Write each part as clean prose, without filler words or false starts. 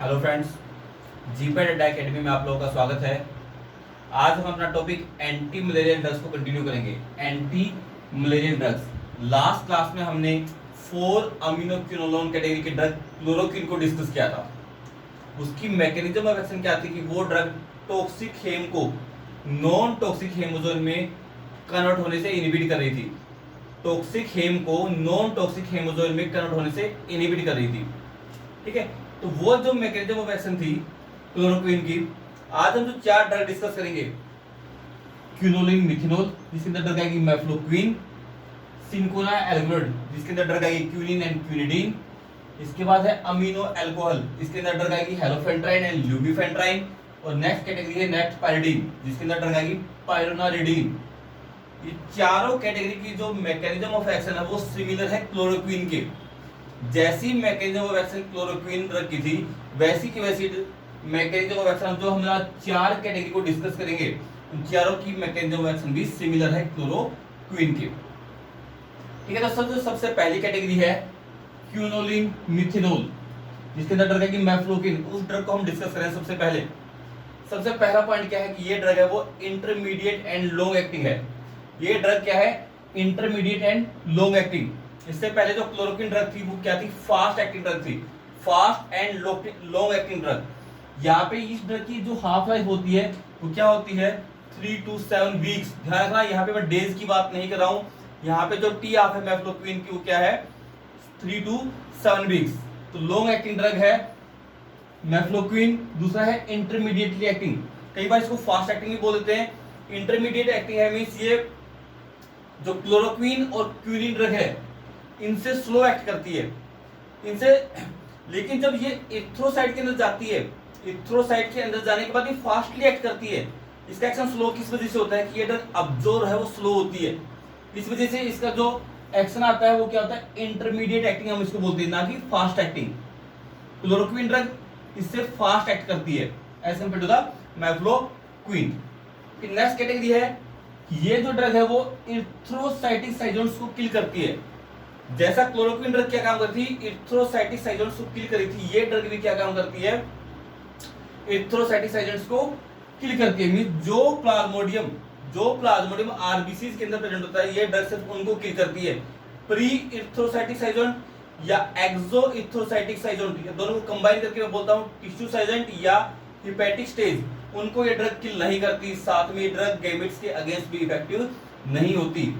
Hello friends, जीपैड अड्डा academy में आप लोगों का स्वागत है। आज हम अपना टॉपिक एंटी मलेरियल ड्रग्स को कंटिन्यू करेंगे। Anti malarial drugs, last class में हमने 4 अमीनोक्विनोलोन कैटेगरी के ड्रग क्लोरोक्विन को डिस्कस किया था। उसकी मैकेनिज्म ऑफ एक्शन क्या थी कि वो ड्रग टॉक्सिक हेम को नॉन टॉक्सिक हेमोजोन में कन्वर्ट होने से इनहिबिट कर रही थी। टॉक्सिक हेम को नॉन टॉक्सिक हेमोजोन में कन्वर्ट होने से इनहिबिट कर रही थी। ठीक है, तो वो जो मैकेनिज्म ऑफ एक्शन थी क्लोरोक्विन की, आज हम जो 4 ड्रग डिस्कस करेंगे। क्विनोलिन मिथिनोल जिसके अंदर ड्रग आएगी मेफ्लोक्विन, सिंकोना एल्गुलोड जिसके अंदर ड्रग आएगी क्विनिन एंड क्विनिडीन। इसके बाद है अमीनो अल्कोहल इसके अंदर ड्रग आएगी हेलोफेंट्राइन एंड ल्यूबिफेंट्राइन। और नेक्स्ट कैटेगरी है नेक्स्ट पायरिडीन जिसके अंदर ड्रग आएगी पायरोनारिडीन। ये चारों कैटेगरी की जो मैकेनिज्म ऑफ एक्शन है वो सिमिलर है क्लोरोक्विन के। जैसी mechanism of action chloroquine drug की थी वैसी की वैसी मैकेनिज्म ऑफ एक्शन जो हम 4 कैटेगरी को डिस्कस करेंगे, उन चारों की मैकेनिज्म ऑफ एक्शन भी सिमिलर है क्लोरोक्विन के। ठीक है, तो सबसे पहली कैटेगरी है क्विनोलिन मिथिनोल जिसके अंदर ड्रग है कि मेफ्लोक्विन। उस ड्रग को हम डिस्कस करें। सबसे पहला पॉइंट क्या है कि ये ड्रग है वो इंटरमीडिएट एंड लॉन्ग एक्टिंग है। ये ड्रग क्या है? Intermediate and long acting. इससे पहले जो क्लोरोक्विन ड्रग थी वो क्या थी? फास्ट एक्टिंग ड्रग थी, fast and long acting drug. यहाँ पे इस ड्रग की जो हाफ लाइफ होती है वो क्या होती है? 3 to 7 वीक्स। ध्यान रखना, यहाँ पे मैं डेज की बात नहीं कर रहा हूँ। यहाँ पे जो टी हाफ है मेफ्लोक्विन की वो क्या है? 3 to 7 वीक्स। तो लॉन्ग एक्टिंग ड्रग है मेफ्लोक्विन। दूसरा है इंटरमीडिएटली एक्टिंग, कई बार इसको फास्ट एक्टिंग भी बोल देते हैं। इंटरमीडिएट एक्टिंग है मींस ये जो क्लोरोक्विन और क्विनिन ड्रग है इनसे स्लो एक्ट करती है इनसे, लेकिन जब ये इथ्रोसाइट के अंदर जाती है, इथ्रोसाइट के अंदर जाने के बाद ये फास्टली एक्ट करती है। इसका एक्शन स्लो किस वजह से होता है कि ये ड्रग अब्जॉर्ब है वो स्लो होती है। इस वजह से इसका जो एक्शन आता है वो क्या होता है? इंटरमीडिएट एक्टिंग हम इसको बोलते हैं, ना कि फास्ट एक्टिंग। क्लोरोक्विन ड्रग इससे फास्ट एक्ट करती है as compared to the mefloquine. Next category है, ये जो ड्रग है वो इथ्रोसाइटिक साइजोन्स को किल करती है। जैसा क्लोरोक्विन ड्रग क्या काम करती है? इथ्रोसाइटिक साइजोन्स को किल करी थी, ये ड्रग भी क्या काम करती है? इथ्रोसाइटिक साइजोन्स को किल करती है। मींस जो प्लाज्मोडियम आरबीसी के अंदर प्रेजेंट होता है ये ड्रग सिर्फ उनको किल करती है। प्री इथ्रोसाइटिक साइजोन या एक्सो इथ्रोसाइटिक साइजोन, दोनों को कंबाइन करके मैं बोलता हूं टिश्यू साइजेंट या हिपैटिक स्टेज, उनको ये ड्रग किल नहीं करती। साथ में ये ड्रग गैमेट्स के अगेंस्ट भी इफेक्टिव नहीं होती।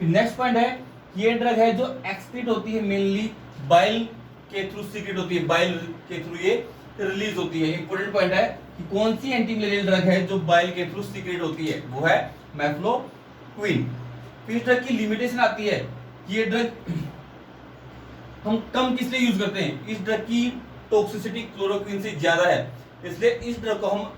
नेक्स्ट पॉइंट है, ये ड्रग है जो एक्सक्रीट होती है, मेनली बाइल के थ्रू सीक्रेट होती है, बाइल के थ्रू ये रिलीज होती है। इंपॉर्टेंट पॉइंट है कि कौन सी एंटी मलेरियल ड्रग है जो बाइल के थ्रू सीक्रेट होती है, वो है मेफ्लोक्विन। इस ड्रग की लिमिटेशन आती है कि ये ड्रग हम कम किस लिए यूज करते हैं? इस ड्रग की टॉक्सिसिटी क्लोरोक्विन से ज्यादा है, इसलिए इस ड्रग को हम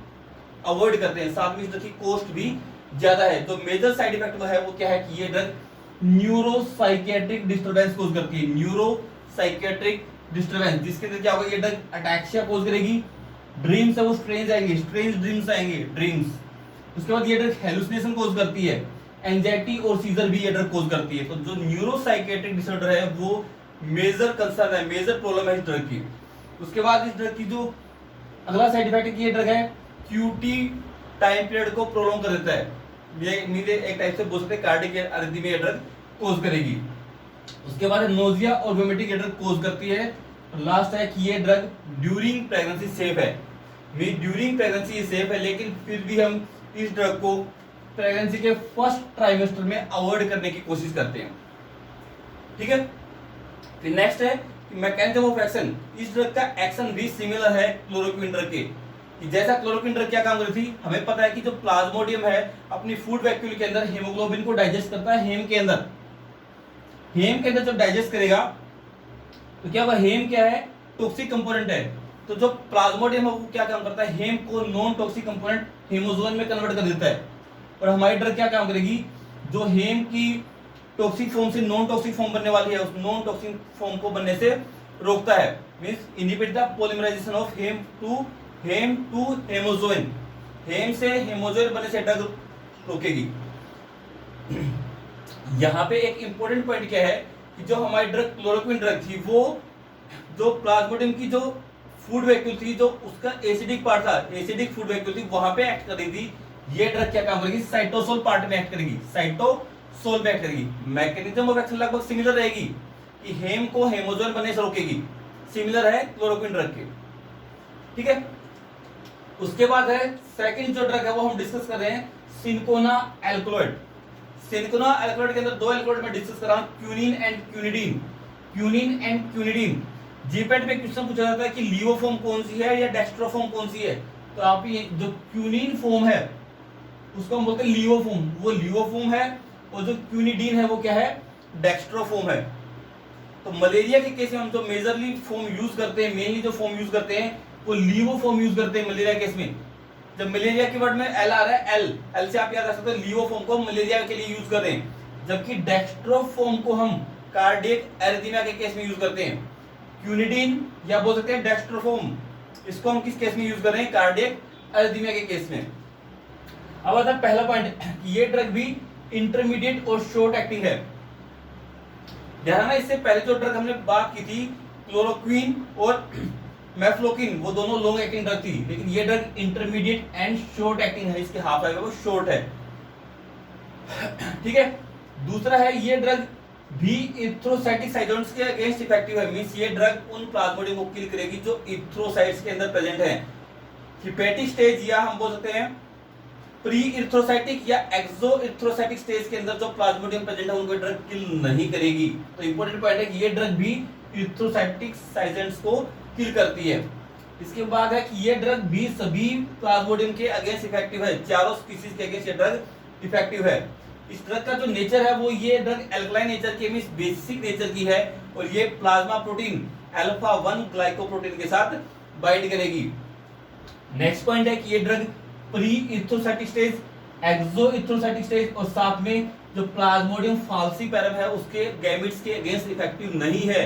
अवॉइड करते हैं। साथ में इस ड्रग की कॉस्ट भी ज्यादा है। तो मेजर साइड इफेक्ट है वो क्या है कि ये ड्रग न्यूरोसाइकियाट्रिक डिस्टरबेंस कोज करती है। न्यूरोसाइकियाट्रिक डिस्टरबेंस जिसके अंदर क्या होगा? ये ड्रग अटैक्सिया कोज करेगी। ड्रीम्स है वो स्ट्रेंज आएंगे, स्ट्रेंज ड्रीम्स आएंगे, ड्रीम्स। उसके बाद ये ड्रग हेलुसिनेशन कोज करती है, एंजाइटी और सीजर भी ये ड्रग कोज करती है। तो जो न्यूरोसाइकियाट्रिक डिसऑर्डर है वो मेजर कंसर्न है, मेजर प्रॉब्लम है इस ड्रग की। उसके बाद इस ड्रग की जो अगला साइड इफेक्ट की ये ड्रग है क्यूटी टाइम पीरियड को प्रोलॉन्ग कर देता है। ये मीन एक टाइप से बोल सकते हैं कार्डियक अरिथमिया में ये ड्रग कोज करेगी। उसके बाद नोजिया और वोमिटिंग ये ड्रग कोज करती है। लास्ट है कि ये ड्रग ड्यूरिंग प्रेगनेंसी सेफ है। मीन ड्यूरिंग प्रेगनेंसी ये सेफ है, लेकिन फिर भी हम इस ड्रग को प्रेगनेंसी के फर्स्ट ट्राइमेस्टर में अवॉइड करने की कोशिश करते हैं। ठीक है, फिर नेक्स्ट है मैकेनिज्म ऑफ एक्शन। इस ड्रग का एक्शन भी सिमिलर है क्लोरोक्विन ड्रग के। कि जैसा क्लोरोक्विन ड्रग क्या काम करती थी, हमें पता है कि जो प्लाज्मोडियम है अपनी फूड वैक्यूल के अंदर हीमोग्लोबिन को डाइजेस्ट करता है। हेम के अंदर जब डाइजेस्ट करेगा तो क्या होगा? हेम क्या है? टॉक्सिक कंपोनेंट है। तो जो प्लाज्मोडियम है वो क्या काम करता है? हेम को नॉन टॉक्सिक कंपोनेंट हेमोजोन में कन्वर्ट कर देता है। और हमारी ड्रग क्या काम करेगी? जो हेम की टॉक्सिक फॉर्म से नॉन टॉक्सिक फॉर्म बनने वाली है उस नॉन टॉक्सिक फॉर्म को बनने से रोकता है। Means inhibit the polymerisation of haem to haemozoin. Haem से हेमोजोइन बनने से ड्रग रोकेगी। यहाँ पे एक इंपॉर्टेंट पॉइंट क्या है कि जो हमारी ड्रग क्लोरोक्विन ड्रग थी वो जो प्लाज्मोडियम की जो फूड वैक्यूल थी, जो उसका एसिडिक पार्ट था, एसिडिक फूड वैक्यूल थी, वहां पे एक्ट कर रही थी। ये ड्रग क्या काम करेगी, साइटोसोल पार्ट में एक्ट करेगी, साइटोसोल में एक्ट करेगी। मैकेनिज्म ऑफ एक्शन लगभग सिमिलर रहेगी कि हेम को हेमोजोल बनने से रोकेगी, सिमिलर है क्लोरोक्विन ड्रग के, ठीक है। उसके बाद है सेकंड जो ड्रग है वो हम डिस्कस कर रहे हैं सिनकोना एल्कलॉइड। सिनकोना एल्कलॉइड के अंदर दो एल्कलॉइड में डिस्कस कर रहा हूं, quinine and quinidine, quinine and quinidine. GPAT में क्वेश्चन पूछा जाता है कि लियोफॉर्म कौन सी है या डेक्स्ट्रोफॉर्म कौन सी है, तो आप ये जो क्यूनिन फॉर्म है उसको हम बोलते हैं लियोफॉर्म, वो लियोफॉर्म है, और जो क्यूनिडीन है वो क्या है, डेक्स्ट्रोफॉर्म है। तो मलेरिया के केस में हम जो मेजरली फॉर्म यूज करते हैं, मेनली जो फॉर्म यूज करते हैं वो लिवो फॉर्म यूज करते हैं मलेरिया केस में। जब मलेरिया के वर्ड में एल आ रहा है, एल से आप याद रख सकते हैं लिवो फॉर्म को मलेरिया के लिए यूज कर रहे हैं, जबकि डेक्स्ट्रोफॉर्म को हम कार्डियक एरिथमिया के केस में यूज करते हैं। क्यूनिडीन या बोल सकते हैं डेक्स्ट्रोफॉर्म, इसको हम किस केस में यूज कर रहे हैं, कार्डियक एरिथमिया के केस में। अब आता है पहला पॉइंट, ये ड्रग भी इंटरमीडिएट और शॉर्ट एक्टिंग है। ध्यान रखना, इससे पहले जो ड्रग हमने बात की थी क्लोरोक्विन और मेफ्लोक्विन, वो दोनों लॉन्ग एक्टिंग ड्रग थी, लेकिन ये drug intermediate and short acting है, इसकी हाफ लाइफ है वो शॉर्ट है, ठीक है। दूसरा है ये ड्रग भी इथ्रोसाइटिक साइटोन्स के अगेंस्ट इफेक्टिव है, मींस ये ड्रग उन प्लाज्मोडियम को किल करेगी जो इथ्रोसाइट्स के अंदर प्रेजेंट है। हिपेटिक स्टेज या हम बोल सकते हैं प्री इथ्रोसाइटिक या एक्सो इथ्रोसाइटिक स्टेज के अंदर जो प्लाज्मोडियम प्रेजेंट है उनको ड्रग किल नहीं करेगी। तो इंपॉर्टेंट पॉइंट है कि ये ड्रग भी इथ्रोसाइटिक साइटेंट्स को किल करती है। इसके बाद है कि ये ड्रग भी सभी प्लाज्मोडियम के अगेंस्ट इफेक्टिव है, चारों स्पीशीज के अगेंस्ट ये ड्रग इफेक्टिव है। इस ड्रग का जो नेचर है वो ये ड्रग एल्कलाइन नेचर की, मींस बेसिक नेचर की है, और ये प्लाज्मा प्रोटीन अल्फा 1 ग्लाइकोप्रोटीन के साथ बाइंड करेगी। नेक्स्ट पॉइंट है कि ये ड्रग प्री इथ्रोसाइटिक स्टेज, एक्सो इथ्रोसाइटिक स्टेज और साथ में जो प्लाज्मोडियम फाल्सीपैरम है उसके गैमेट्स के अगेंस्ट इफेक्टिव नहीं है।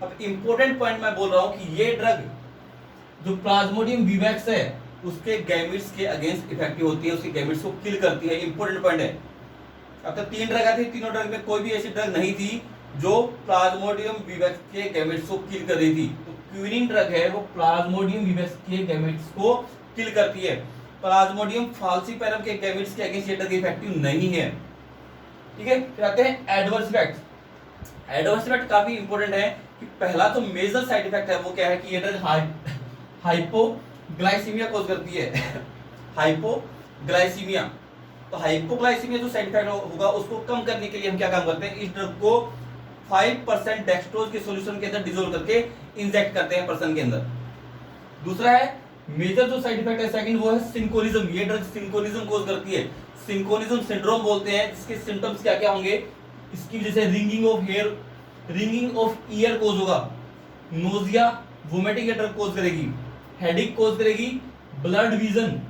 अब इंपॉर्टेंट पॉइंट मैं बोल रहा हूं कि ये ड्रग जो प्लाज्मोडियम विवैक्स है उसके गैमेट्स के अगेंस्ट इफेक्टिव होती है, उसके गैमेट्स को किल करती है, इंपॉर्टेंट पॉइंट है। अब तक 3 ड्रग आती, तीनों ड्रग में कोई भी ऐसी ड्रग नहीं थी जो प्लाज्मोडियम विवैक्स के गैमेट्स को किल कर रही थी। तो क्यूनिन ड्रग है वो प्लाज्मोडियम विवैक्स के गैमेट्स को किल करती है, प्लाज्मोडियम फाल्सीपैरम के गैमेट्स के अगेंस्ट ये ड्रग इफेक्टिव नहीं है, ठीक है। फिर आते हैं एडवर्स इफेक्ट। एडवर्स इफेक्ट काफी इंपॉर्टेंट है कि पहला तो मेजर साइड इफेक्ट है वो क्या है कि ये ड्रग हाइपोग्लाइसीमिया कॉज करती है, हाइपोग्लाइसीमिया। तो हाइपोग्लाइसीमिया जो साइड इफेक्ट होगा उसको कम करने के लिए हम क्या काम करते हैं, इस ड्रग को 5% डेक्सट्रोज के सॉल्यूशन के अंदर डिसोल्व करके इंजेक्ट करते हैं पर्सन के अंदर। दूसरा है मेजर जो साइड इफेक्ट है सेकंड वो है सिंकोनिज्म, ये ड्रग सिंकोनिज्म कॉज करती है, सिंकोनिज्म सिंड्रोम बोलते हैं, जिसके सिम्टम्स क्या क्या होंगे, इसकी वजह से ringing of hair, ringing of ear cause होगा, नोजिया वोमिटिंग ये ड्रग कोज करेगी, हेडेक कोज करेगी, ब्लड विजन,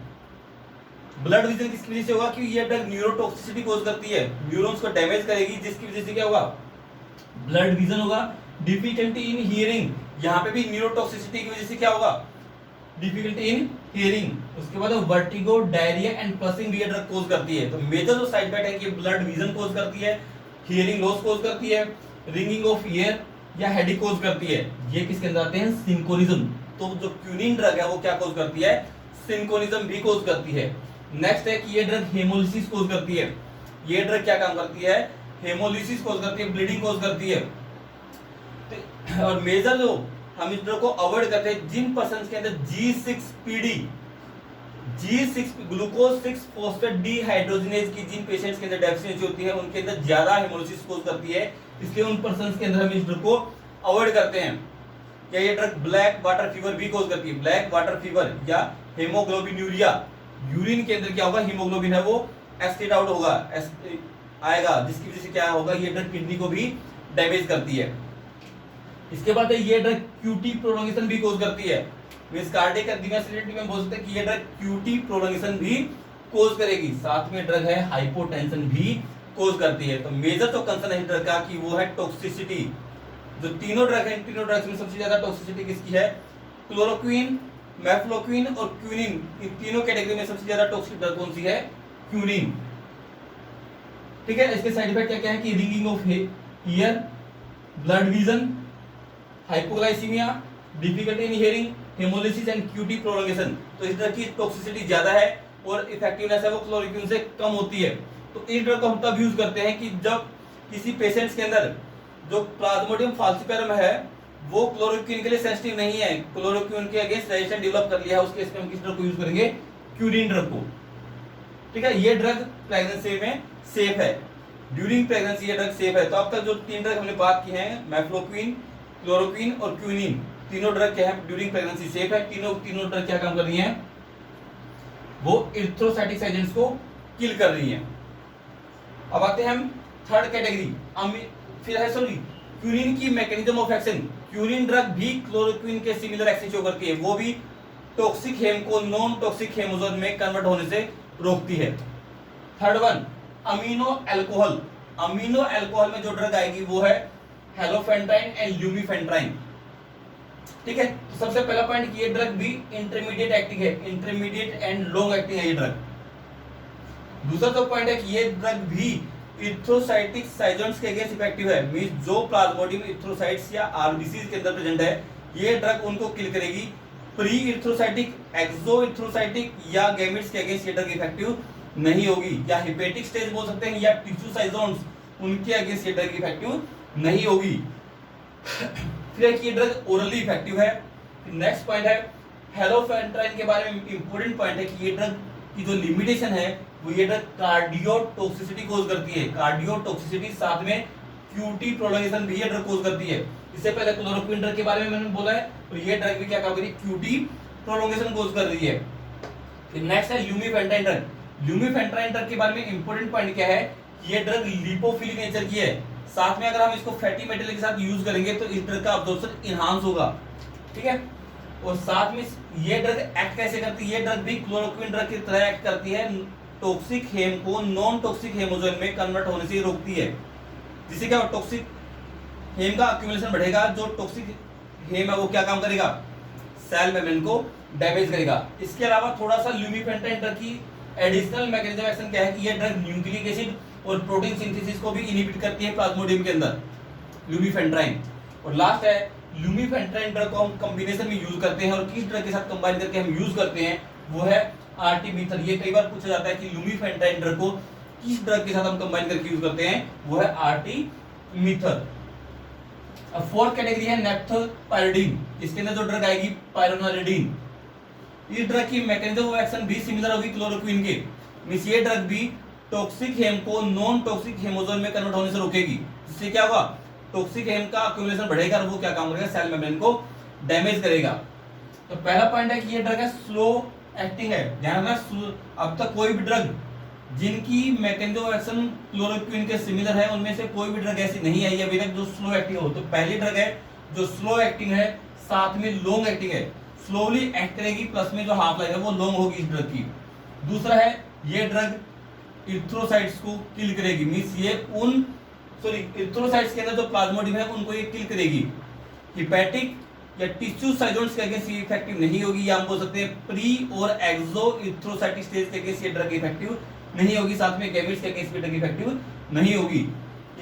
ब्लड विजन किसकी वजह से होगा कि ये ड्रग न्यूरोटॉक्सिसिटी कोज करती है, न्यूरॉन्स को डैमेज करेगी, जिसकी वजह से क्या होगा, ब्लड विजन होगा। डिफिकल्टी इन हियरिंग, यहाँ पे भी न्यूरोटॉक्सिसिटी की वजह से क्या होगा, डिफिकल्टी इन हियरिंग। उसके बाद वर्टिगो, डायरिया एंड प्लसिंग भी ये ड्रग कोज करती है। तो मेजर जो साइड इफेक्ट है कि ब्लड विजन कोज करती है, हियरिंग लॉस कोज करती है, रिंगिंग ऑफ ईयर या हेडेक कोज करती है, ये किसके अंदर आते हैं, सिंकोनिज्म। तो जो क्यूनिन ड्रग है वो क्या कोज करती है, सिंकोनिज्म भी कोज करती है। नेक्स्ट है कि ये ड्रग हेमोलिसिस कोज करती है, ये ड्रग क्या काम करती है, हेमोलिसिस कोज करती है, ब्लीडिंग कोज करती है। और मेजर जो हम इस ड्रग को अवॉइड करते हैं जिन पर्सन के अंदर G6PD, G6 glucose 6 phosphate dehydrogenase की जिन पेशेंट्स के अंदर डेफिशिएंसी होती है उनके अंदर ज्यादा हेमोलिसिस कोज करती है, इसलिए उन पर्सन के अंदर हम इस ड्रग को अवॉइड करते हैं। क्या ये ड्रग ब्लैक वाटर फीवर भी कोज करती है, ब्लैक वाटर फीवर या हेमोग्लोबिनूरिया, यूरिन के अंदर क्या होगा, हीमोग्लोबिन है वो एस्केट आउट होगा, आएगा, जिसकी वजह से क्या होगा, ये ड्रग किडनी को भी डैमेज करती है। इसके बाद ये ड्रग क्यूटी प्रोलॉन्गेशन भी कोज करती है, मींस कार्डियक एरिथमिया से रिलेटेड में बोल सकते हैं कि ये ड्रग क्यूटी प्रोलॉन्गेशन भी कोज करेगी। साथ में ड्रग है हाइपोटेंशन भी कोज करती है। तो मेजर तो कंसर्न है ड्रग का कि वो है टॉक्सिसिटी। जो तीनों ड्रग है, तीनों ड्रग्स में सबसे ज्यादा टॉक्सिसिटी किसकी है, क्लोरोक्विन, मेफ्लोक्विन और क्यूनिन, इन तीनों कैटेगरी में सबसे ज्यादा टॉक्सिक ड्रग कौन सी है, क्यूनिन, ठीक है। इसके साइड इफेक्ट क्या क्या है कि ringing of ear, blurred vision, hypoglycaemia, difficulty in hearing, haemolysis and QT prolongation. तो इस ड्रग की टॉक्सिसिटी ज्यादा है और इफेक्टिवनेस है वो क्लोरोक्विन से कम होती है। तो इस ड्रग को हम तब यूज करते हैं कि जब किसी पेशेंट्स के अंदर जो प्लाज्मोडियम फाल्सिपारम है वो क्लोरोक्विन के लिए सेंसिटिव नहीं है, क्लोरोक्विन के अगेंस्ट रेजिस्टेंस डेवलप कर लिया है, उस केस में हम किस ड्रग को यूज करेंगे, क्यूरिन ड्रग को। ठीक है, ये ड्रग प्रेगनेंसी में सेफ है, ड्यूरिंग प्रेगनेंसी ये ड्रग सेफ है। तो अब तक जो 3 ड्रग हमने बात की हैं, मैफ्लोक्विन, क्लोरोक्विन और क्यूनिन, तीनों ड्रग क्या है, ड्यूरिंग प्रेगनेंसी सेफ है। तीनों ड्रग क्या काम कर रही हैं, वो इरिथ्रोसाइटिक एजेंट्स को किल कर रही हैं। अब आते हैं हम थर्ड कैटेगरी, फिर है सॉरी क्यूनिन की mechanism of action. Quinine drug भी क्लोरोक्विन के सिमिलर एक्शन शो करती है, वो भी टॉक्सिक हेम को नॉन टॉक्सिक हेमोजोन में कन्वर्ट होने से रोकती है। Third one, amino alcohol. Amino alcohol में जो ड्रग आएगी वो है हेलोफेंट्राइन एंड ल्यूमीफेंट्राइन। ठीक है, तो सबसे पहला पॉइंट ये ड्रग भी इंटरमीडिएट एक्टिंग है, इंटरमीडिएट एंड लॉन्ग एक्टिंग है ये ड्रग। दूसरा तो पॉइंट है कि ये ड्रग भी इरिथ्रोसाइटिक साइजोन्स के अगेंस्ट इफेक्टिव है, मींस जो प्लाज्मोडियम इरिथ्रोसाइट्स या आरबीसीज के अंदर प्रेजेंट है ये ड्रग उनको किल करेगी। प्री इरिथ्रोसाइटिक, एक्सो इरिथ्रोसाइटिक या गैमेट्स के अगेंस्ट ये ड्रग इफेक्टिव नहीं होगी, या हेपेटिक स्टेज बोल सकते हैं, या टिश्यू साइजोन्स, उनके अगेंस्ट ये ड्रग इफेक्टिव नहीं होगी। फिर ये ड्रग ओरली इफेक्टिव है। नेक्स्ट पॉइंट है हेलोफेंट्राइन के बारे में इंपॉर्टेंट पॉइंट है कि ये ड्रग की जो लिमिटेशन है वो ये ड्रग कार्डियोटॉक्सिसिटी कोज करती है, कार्डियोटॉक्सिसिटी, साथ में क्यूटी प्रोलोंगेशन भी ये ड्रग कोज करती है। इससे पहले क्लोरोक्विन ड्रग के बारे में मैंने बोला है, और ये ड्रग भी क्या काम कर रही है, क्यूटी प्रोलोंगेशन कोज कर रही है। फिर नेक्स्ट है ल्यूमीफेंट्राइन ड्रग। ल्यूमीफेंट्राइन ड्रग के बारे में इंपॉर्टेंट पॉइंट क्या है, ये ड्रग लिपोफिलिक नेचर की है, साथ में अगर हम इसको फैटी मेटेरियल के साथ यूज करेंगे तो इस ड्रग का अब्जॉर्प्शन इनहांस होगा। ठीक है, और साथ में ये ड्रग एक्ट कैसे करती है, ये ड्रग भी क्लोरोक्विन ड्रग की तरह एक्ट करती है, टॉक्सिक हेम को नॉन टॉक्सिक हेमोजोन में कन्वर्ट होने से रोकती है। जिससे क्या टॉक्सिक हेम का एक्यूमुलेशन बढ़ेगा, जो टॉक्सिक हेम है वो क्या काम करेगा, सेल मेम्ब्रेन को डैमेज करेगा। इसके अलावा थोड़ा सा ल्यूमीफेंट्राइन ड्रग की एडिशनल मैकेनिज्म एक्शन क्या है कि ये ड्रग न्यूक्लिक एसिड और प्रोटीन सिंथेसिस को भी इनहिबिट करती है प्लाज्मोडियम के अंदर, ल्यूमीफेंट्राइन। और लास्ट है ल्यूमीफेंट्राइन ड्रग को हम कॉम्बिनेशन में यूज करते हैं, और किस ड्रग के साथ कंबाइन करके हम यूज करते हैं वो है आर्टिमिथर। ये कई बार पूछा जाता है कि ल्यूमीफेंट्राइन ड्रग को किस ड्रग के साथ हम कंबाइन करके यूज करते हैं, वो है आर्टिमिथर। अब फोर्थ कैटेगरी है नेफ्थोपायरिडीन। इसके अंदर जो ड्रग आएगी पायरोनोरिडीन। इस ड्रग की मैकेनिज्म ऑफ एक्शन भी सिमिलर होगी क्लोरोक्विन के, मींस ये ड्रग भी टॉक्सिक हेम को नॉन टॉक्सिक हेमोजोन में कन्वर्ट होने से रोकेगी। जिससे क्या होगा, टॉक्सिक हेम का एक्यूमुलेशन बढ़ेगा और वो क्या काम करेगा, सेल मेम्ब्रेन को डैमेज करेगा। तो पहला पॉइंट है कि ये ड्रग है स्लो एक्टिंग है, ध्यान रखना। अब तक कोई भी ड्रग जिनकी मैकेनिज्म ऑफ एक्शन क्लोरोक्विन के सिमिलर है उनमें से कोई भी ड्रग ऐसी नहीं आई अभी तक जो स्लो एक्टिंग हो। तो पहली ड्रग है जो स्लो एक्टिंग है, साथ में लॉन्ग एक्टिंग है, स्लोली एक्ट करेगी, प्लस में जो हाफ लाइफ है वो लॉन्ग होगी इस ड्रग की। दूसरा है ये ड्रग इरिथ्रोसाइट्स को किल करेगी, मींस ये इरिथ्रोसाइट्स के अंदर जो प्लाज्मोडियम है उनको ये किल करेगी। हेपेटिक या टिश्यू साइजोन्स के अगेंस्ट ये इफेक्टिव नहीं होगी, या हम बोल सकते हैं प्री और एक्सो इरिथ्रोसाइटिक स्टेज के अगेंस्ट ये ड्रग इफेक्टिव नहीं होगी, साथ में गैमेट्स के अगेंस्ट भी ड्रग इफेक्टिव नहीं होगी।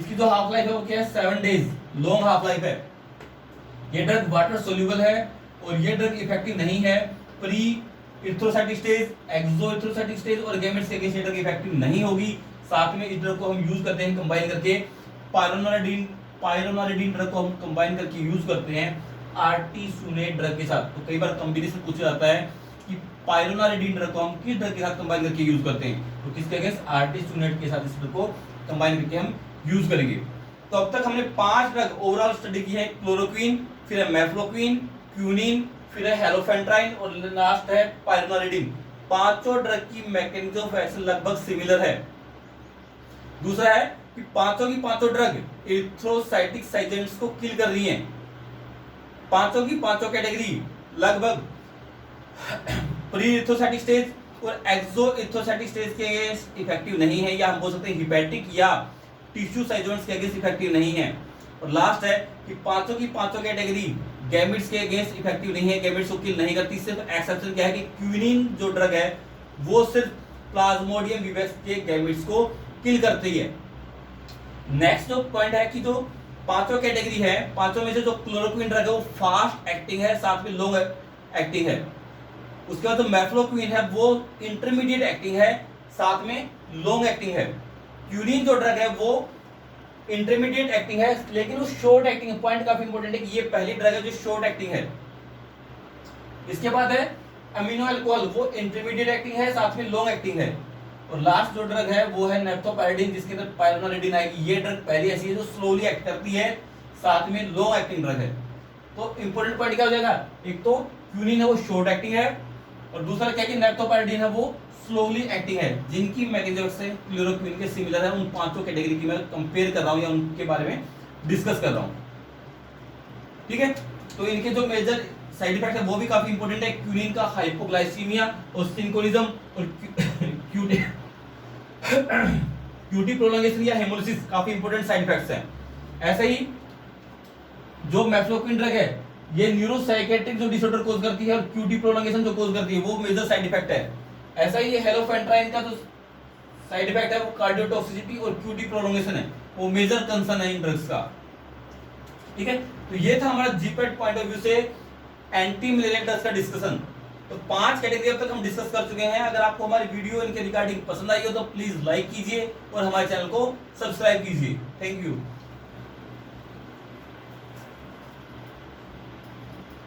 इसकी जो हाफ लाइफ है वो क्या है, 7 डेज, लॉन्ग हाफ लाइफ है। ये ड्रग वाटर सोल्यूबल है और ये ड्रग इफेक्टिव नहीं है प्री इरिथ्रोसाइटिक स्टेज, एक्सो इरिथ्रोसाइटिक स्टेज और गैमेट्स के अगेंस्ट ये ड्रग इफेक्टिव नहीं होगी। साथ में इस ड्रग को हम यूज करते हैं कंबाइन करके पायरोनोरिडीन ड्रग को हम कंबाइन करके यूज करते हैं आर्टिसुनेट ड्रग के साथ। तो कई बार कॉम्बिनेशन पूछा जाता है कि पायरोनोरिडीन ड्रग को हम किस ड्रग के साथ कंबाइन करके यूज करते हैं, तो किसके अगेंस्ट, आर्टिसुनेट के साथ इस ड्रग को कंबाइन करके हम यूज करेंगे। तो अब तक हमने 5 ड्रग ओवरऑल स्टडी की है, क्लोरोक्विन, फिर है मैफ्लोक्विन, क्यूनिन, फिर है हेलोफेंट्राइन और लास्ट है पायरोनोरिडीन। पांचों ड्रग की मैकेनिज्म ऑफ एक्शन लगभग सिमिलर है। दूसरा है कि पांचों की पांचों ड्रग इरिथ्रोसाइटिक साइजेंट्स को किल कर रही हैं। पांचों की पांचों कैटेगरी लगभग प्री इरिथ्रोसाइटिक स्टेज और एक्सो इरिथ्रोसाइटिक स्टेज के अगेंस्ट इफेक्टिव नहीं है, या हम बोल सकते हैं हेपेटिक या टिश्यू साइजोन्स के अगेंस्ट इफेक्टिव नहीं है। और लास्ट है कि पांचों की पांचों कैटेगरी गैमेट्स के अगेंस्ट इफेक्टिव नहीं है, गैमेट्स को किल नहीं करती। सिर्फ एक्सेप्शन क्या है कि क्यूनिन जो ड्रग है वो सिर्फ प्लाज्मोडियम विवेक्स के गैमेट्स को किल करती है। नेक्स्ट जो पॉइंट है कि जो पांचों कैटेगरी है, पांचों में से जो क्लोरोक्विन ड्रग है वो फास्ट एक्टिंग है, साथ में लॉन्ग एक्टिंग है। उसके बाद जो मेफ्लोक्विन है वो इंटरमीडिएट एक्टिंग है, साथ में लॉन्ग एक्टिंग है। क्यूनिन जो ड्रग है वो इंटरमीडिएट एक्टिंग है, लेकिन वो शॉर्ट एक्टिंग है। पॉइंट काफी इंपॉर्टेंट है कि ये पहली ड्रग है जो शॉर्ट एक्टिंग है। इसके बाद है अमीनो अल्कोहल, वो इंटरमीडिएट एक्टिंग है, साथ में लॉन्ग एक्टिंग है। और लास्ट जो ड्रग है वो है नेप्थोपैराडिन, जिसके अंदर पायरोनोलिडिन आएगी। ये ड्रग पहली ऐसी है जो स्लोली एक्ट करती है, साथ में लॉन्ग एक्टिंग ड्रग है। तो इंपॉर्टेंट पॉइंट क्या हो जाएगा, एक तो क्यूनिन है वो शॉर्ट एक्टिंग है, और दूसरा क्या कि नेप्थोपैराडिन है वो स्लोली एक्टिंग है, जिनकी मैकेनिज्म से क्लोरोक्विन के सिमिलर है। उन पांचों कैटेगरी की मैं कंपेयर कर रहा हूं या उनके बारे में डिस्कस कर रहा हूं, ठीक है। तो इनके जो मेजर साइड इफेक्ट है वो भी काफी इंपॉर्टेंट है। क्यूनिन का हाइपोग्लाइसीमिया और सिंकोनिज्म और क्यूटी प्रोलॉन्गेशन या हेमोलिसिस काफी इंपॉर्टेंट साइड इफेक्ट्स हैं। ऐसे ही जो मेफ्लोक्विन ड्रग है ये न्यूरोसाइकेट्रिक जो डिसऑर्डर कोज करती है, और क्यूटी प्रोलॉन्गेशन जो कोज करती है, वो मेजर साइड इफेक्ट है। ऐसा ही ये हेलोफेंट्राइन का जो साइड इफेक्ट है वो कार्डियोटॉक्सिसिटी और क्यूटी प्रोलॉन्गेशन है, वो मेजर कंसर्न है इन ड्रग्स का, ठीक है। तो ये था हमारा जीपेट पॉइंट ऑफ व्यू से एंटी मलेरियल ड्रग्स का डिस्कशन। तो 5 कैटेगरी अब तक हम डिस्कस कर चुके हैं। अगर आपको हमारी वीडियो इनके रिगार्डिंग पसंद आई हो तो प्लीज लाइक कीजिए और हमारे चैनल को सब्सक्राइब कीजिए। Thank you.